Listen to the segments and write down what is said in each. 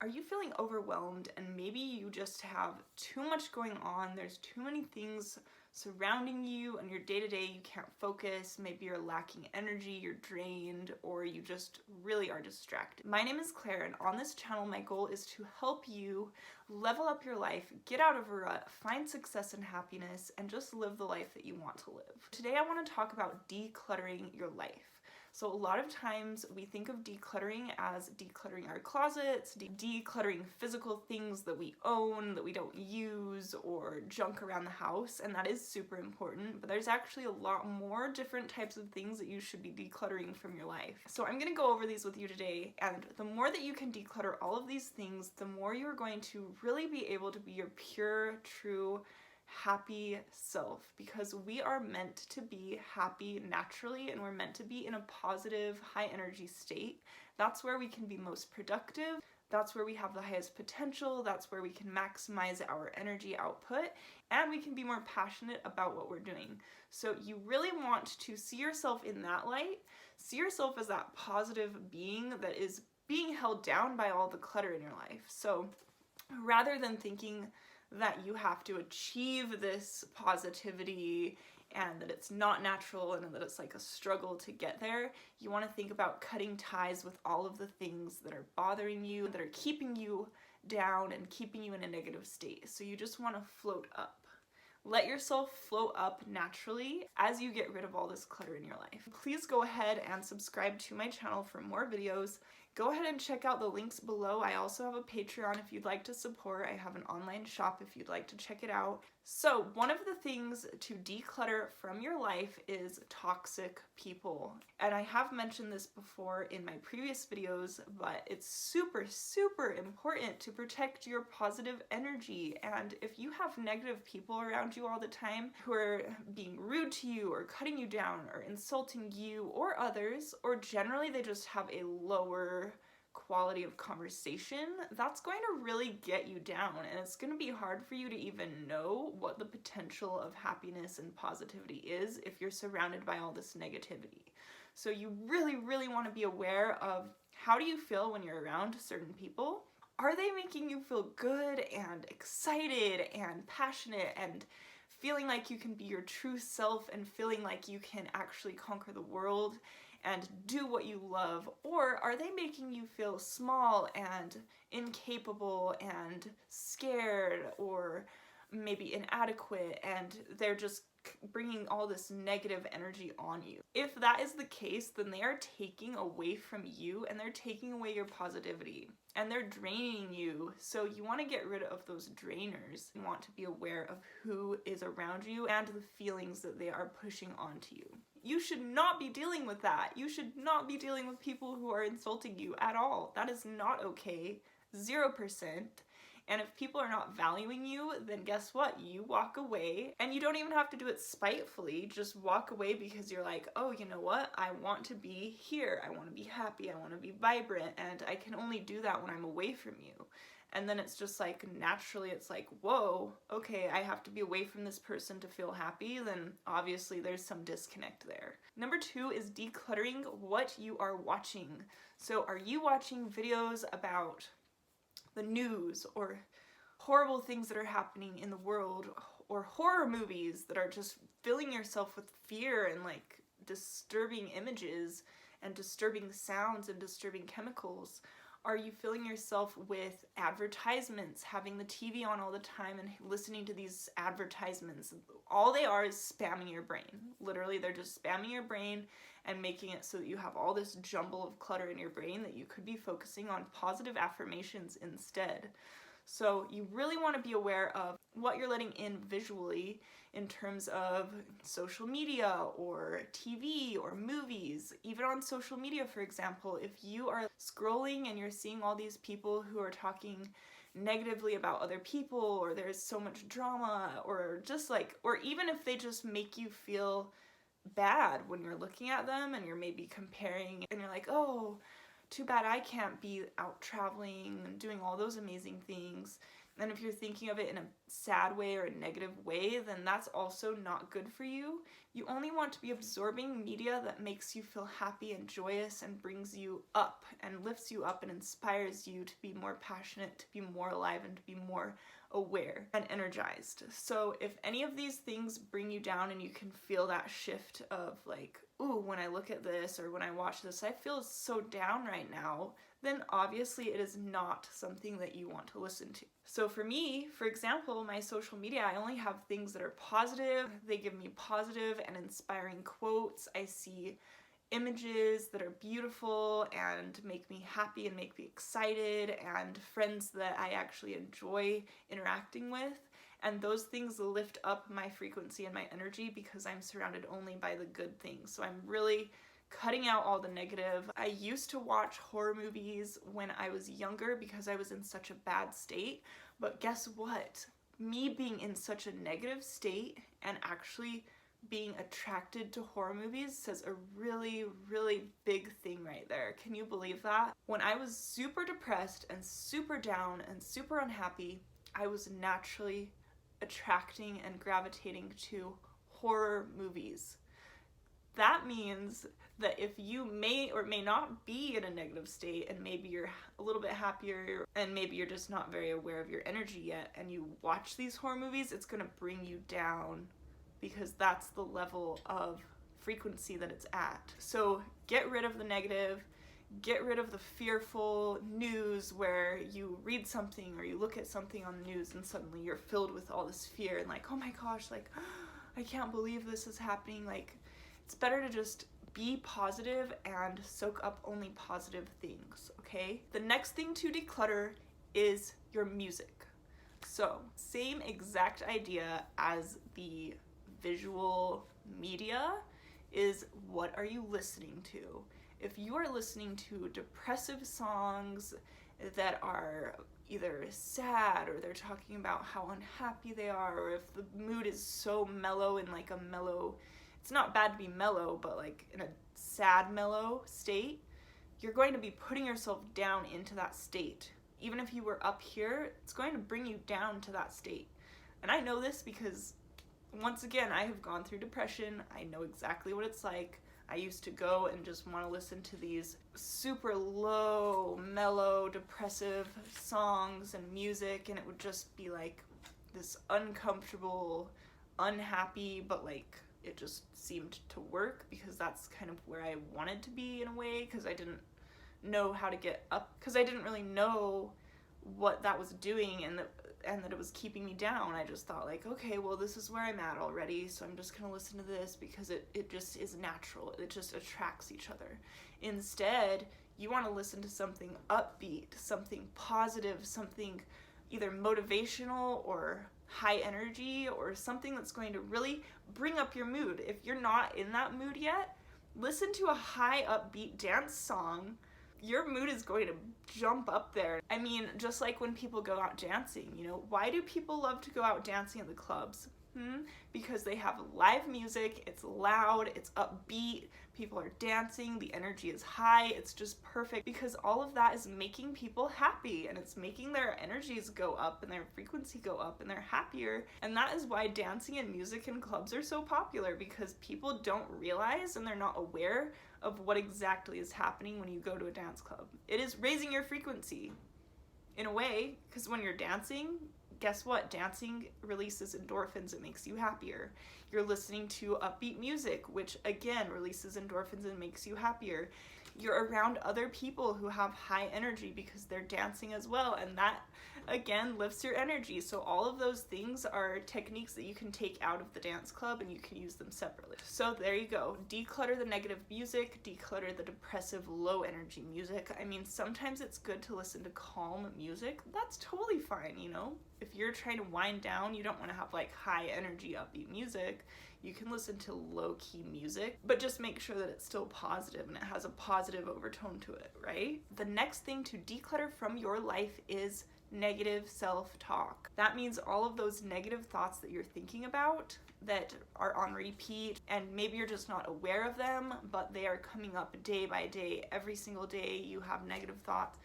Are you feeling overwhelmed and maybe you just have too much going on? There's too many things surrounding you and your day-to-day, you can't focus. Maybe you're lacking energy, you're drained, or you just really are distracted. My name is Claire, and on this channel, my goal is to help you level up your life, get out of a rut, find success and happiness, and just live the life that you want to live. Today, I want to talk about decluttering your life. So a lot of times we think of decluttering as decluttering our closets, decluttering physical things that we own, that we don't use, or junk around the house, and that is super important, but there's actually a lot more different types of things that you should be decluttering from your life. So I'm gonna go over these with you today, and the more that you can declutter all of these things, the more you're going to really be able to be your pure, true, happy self, because we are meant to be happy naturally and we're meant to be in a positive, high energy state. That's where we can be most productive. That's where we have the highest potential. That's where we can maximize our energy output and we can be more passionate about what we're doing. So you really want to see yourself in that light, see yourself as that positive being that is being held down by all the clutter in your life. So rather than thinking that you have to achieve this positivity and that it's not natural and that it's like a struggle to get there, you want to think about cutting ties with all of the things that are bothering you, that are keeping you down and keeping you in a negative state. So you just want to float up. Let yourself float up naturally as you get rid of all this clutter in your life. Please go ahead and subscribe to my channel for more videos. Go ahead and check out the links below. I also have a Patreon if you'd like to support. I have an online shop if you'd like to check it out. So one of the things to declutter from your life is toxic people. And I have mentioned this before in my previous videos, but it's super, super important to protect your positive energy. And if you have negative people around you all the time who are being rude to you or cutting you down or insulting you or others, or generally they just have a lower quality of conversation, that's going to really get you down, and it's going to be hard for you to even know what the potential of happiness and positivity is if you're surrounded by all this negativity. So you really, really want to be aware of how do you feel when you're around certain people. Are they making you feel good and excited and passionate and feeling like you can be your true self and feeling like you can actually conquer the world and do what you love? Or are they making you feel small and incapable and scared or maybe inadequate, and they're just bringing all this negative energy on you? If that is the case, then they are taking away from you and they're taking away your positivity and they're draining you. So you want to get rid of those drainers. You want to be aware of who is around you and the feelings that they are pushing onto you. You should not be dealing with that. You should not be dealing with people who are insulting you at all. That is not okay. 0%. And if people are not valuing you, then guess what? You walk away, and you don't even have to do it spitefully. Just walk away because you're like, oh, you know what? I want to be here. I want to be happy. I want to be vibrant. And I can only do that when I'm away from you. And then it's just like, naturally, it's like, whoa, okay, I have to be away from this person to feel happy. Then obviously there's some disconnect there. Number 2 is decluttering what you are watching. So are you watching videos about the news or horrible things that are happening in the world, or horror movies that are just filling yourself with fear and like disturbing images and disturbing sounds and disturbing chemicals? Are you filling yourself with advertisements, having the TV on all the time and listening to these advertisements? All they are is spamming your brain. Literally, they're just spamming your brain and making it so that you have all this jumble of clutter in your brain that you could be focusing on positive affirmations instead. So you really want to be aware of what you're letting in visually in terms of social media or TV or movies. Even on social media, for example, if you are scrolling and you're seeing all these people who are talking negatively about other people, or there's so much drama, or just like, or even if they just make you feel bad when you're looking at them and you're maybe comparing and you're like, oh, too bad I can't be out traveling and doing all those amazing things. And if you're thinking of it in a sad way or a negative way, then that's also not good for you. You only want to be absorbing media that makes you feel happy and joyous and brings you up and lifts you up and inspires you to be more passionate, to be more alive, and to be more aware and energized. So if any of these things bring you down and you can feel that shift of like, ooh, when I look at this or when I watch this, I feel so down right now, then obviously it is not something that you want to listen to. So for me, for example, my social media, I only have things that are positive. They give me positive and inspiring quotes. I see images that are beautiful and make me happy and make me excited, and friends that I actually enjoy interacting with. And those things lift up my frequency and my energy because I'm surrounded only by the good things. So I'm really cutting out all the negative. I used to watch horror movies when I was younger because I was in such a bad state. But guess what? Me being in such a negative state and actually being attracted to horror movies says a really, really big thing right there. Can you believe that? When I was super depressed and super down and super unhappy, I was naturally attracting and gravitating to horror movies. That means that if you may or may not be in a negative state and maybe you're a little bit happier and maybe you're just not very aware of your energy yet and you watch these horror movies, it's going to bring you down because that's the level of frequency that it's at. So get rid of the negative, get rid of the fearful news where you read something or you look at something on the news and suddenly you're filled with all this fear and like, oh my gosh, like, I can't believe this is happening. Like, it's better to just be positive and soak up only positive things, okay? The next thing to declutter is your music. So, same exact idea as the visual media is, what are you listening to? If you are listening to depressive songs that are either sad or they're talking about how unhappy they are, or if the mood is so mellow in like a mellow, it's not bad to be mellow, but like in a sad mellow state, you're going to be putting yourself down into that state. Even if you were up here, it's going to bring you down to that state. And I know this because once again, I have gone through depression. I know exactly what it's like. I used to go and just want to listen to these super low, mellow, depressive songs and music, and it would just be like this uncomfortable, unhappy, but like it just seemed to work because that's kind of where I wanted to be in a way, because I didn't know how to get up, because I didn't really know what that was doing and that it was keeping me down. I just thought like, okay, well, this is where I'm at already, so I'm just gonna listen to this because it just is natural. It just attracts each other. Instead, you want to listen to something upbeat, something positive, something either motivational or high energy, or something that's going to really bring up your mood. If you're not in that mood yet, listen to a high upbeat dance song. Your mood is going to jump up there. I mean, just like when people go out dancing, you know, why do people love to go out dancing at the clubs? Because they have live music, it's loud, it's upbeat, people are dancing, the energy is high, it's just perfect, because all of that is making people happy and it's making their energies go up and their frequency go up and they're happier. And that is why dancing and music in clubs are so popular, because people don't realize and they're not aware of what exactly is happening when you go to a dance club. It is raising your frequency in a way, because when you're dancing, guess what? Dancing releases endorphins. It makes you happier. You're listening to upbeat music, which again releases endorphins and makes you happier. You're around other people who have high energy because they're dancing as well, and that again lifts your energy. So all of those things are techniques that you can take out of the dance club and you can use them separately. So there you go. Declutter the negative music, declutter the depressive low energy music. I mean, sometimes it's good to listen to calm music. That's totally fine, you know? If you're trying to wind down, you don't want to have like high energy upbeat music. You can listen to low-key music, but just make sure that it's still positive and it has a positive overtone to it, right? The next thing to declutter from your life is negative self-talk. That means all of those negative thoughts that you're thinking about that are on repeat, and maybe you're just not aware of them, but they are coming up day by day. Every single day you have negative thoughts.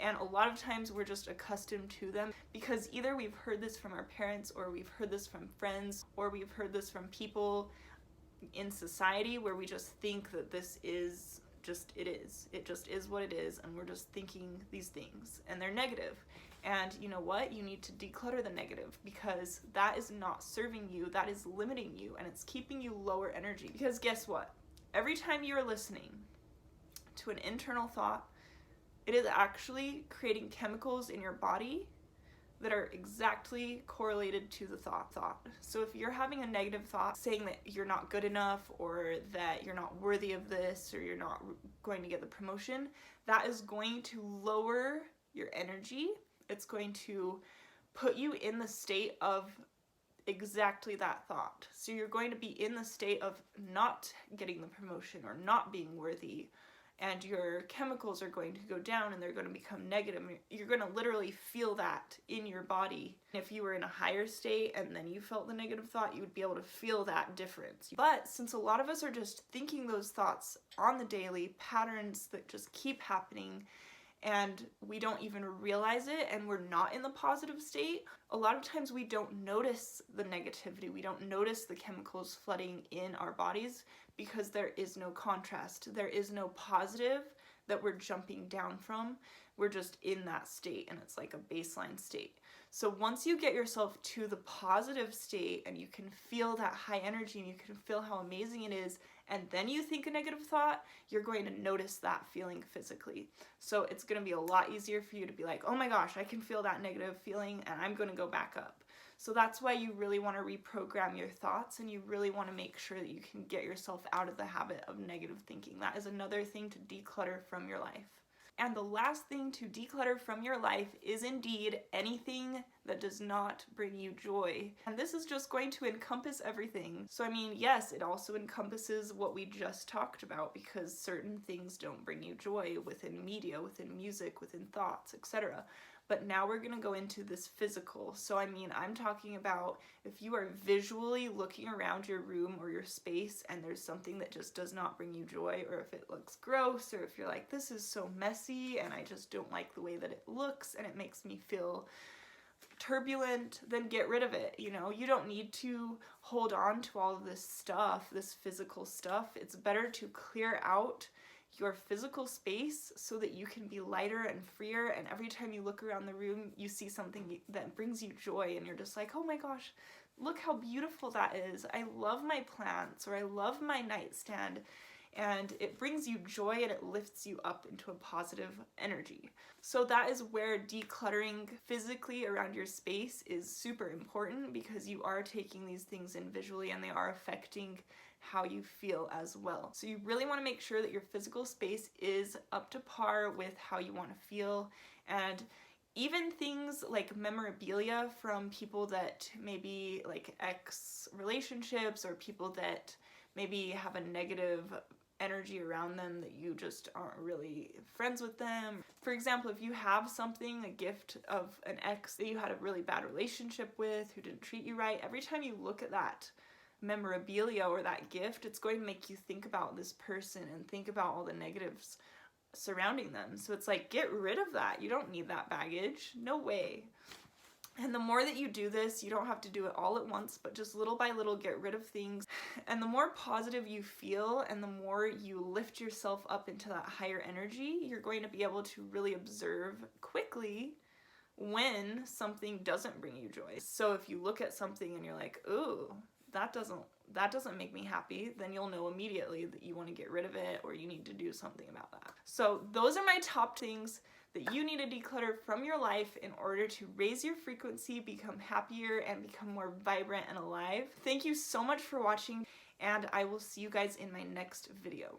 And a lot of times we're just accustomed to them because either we've heard this from our parents, or we've heard this from friends, or we've heard this from people in society, where we just think that this is just, it just is what it is, and we're just thinking these things and they're negative. And you know what? You need to declutter the negative, because that is not serving you, that is limiting you, and it's keeping you lower energy. Because guess what? Every time you're listening to an internal thought, it is actually creating chemicals in your body that are exactly correlated to the thought. So if you're having a negative thought saying that you're not good enough, or that you're not worthy of this, or you're not going to get the promotion, that is going to lower your energy. It's going to put you in the state of exactly that thought. So you're going to be in the state of not getting the promotion or not being worthy, and your chemicals are going to go down and they're going to become negative. You're going to literally feel that in your body. If you were in a higher state and then you felt the negative thought, you would be able to feel that difference. But since a lot of us are just thinking those thoughts on the daily, patterns that just keep happening, and we don't even realize it, and we're not in the positive state, a lot of times we don't notice the negativity, we don't notice the chemicals flooding in our bodies, because there is no contrast, there is no positive that we're jumping down from. We're just in that state, and it's like a baseline state. So once you get yourself to the positive state, and you can feel that high energy, and you can feel how amazing it is, and then you think a negative thought, you're going to notice that feeling physically. So it's going to be a lot easier for you to be like, oh my gosh, I can feel that negative feeling, and I'm going to go back up. So that's why you really want to reprogram your thoughts, and you really want to make sure that you can get yourself out of the habit of negative thinking. That is another thing to declutter from your life. And the last thing to declutter from your life is indeed anything that does not bring you joy. And this is just going to encompass everything. So I mean, yes, it also encompasses what we just talked about, because certain things don't bring you joy within media, within music, within thoughts, etc. But now we're going to go into this physical. So I mean, I'm talking about if you are visually looking around your room or your space and there's something that just does not bring you joy, or if it looks gross, or if you're like, this is so messy and I just don't like the way that it looks and it makes me feel turbulent, then get rid of it. You know, you don't need to hold on to all of this stuff, this physical stuff. It's better to clear out your physical space so that you can be lighter and freer, and every time you look around the room you see something that brings you joy, and you're just like, oh my gosh, look how beautiful that is. I love my plants, or I love my nightstand, and it brings you joy and it lifts you up into a positive energy. So that is where decluttering physically around your space is super important, because you are taking these things in visually and they are affecting how you feel as well. So you really want to make sure that your physical space is up to par with how you want to feel. And even things like memorabilia from people that maybe like ex relationships, or people that maybe have a negative energy around them, that you just aren't really friends with them. For example, if you have something, a gift of an ex that you had a really bad relationship with, who didn't treat you right, every time you look at that memorabilia or that gift, it's going to make you think about this person and think about all the negatives surrounding them. So it's like, get rid of that. You don't need that baggage. No way. And the more that you do this, you don't have to do it all at once, but just little by little get rid of things. And the more positive you feel, and the more you lift yourself up into that higher energy, you're going to be able to really observe quickly when something doesn't bring you joy. So if you look at something and you're like, ooh, that doesn't make me happy, then you'll know immediately that you want to get rid of it, or you need to do something about that. So those are my top things that you need to declutter from your life in order to raise your frequency, become happier, and become more vibrant and alive. Thank you so much for watching, and I will see you guys in my next video.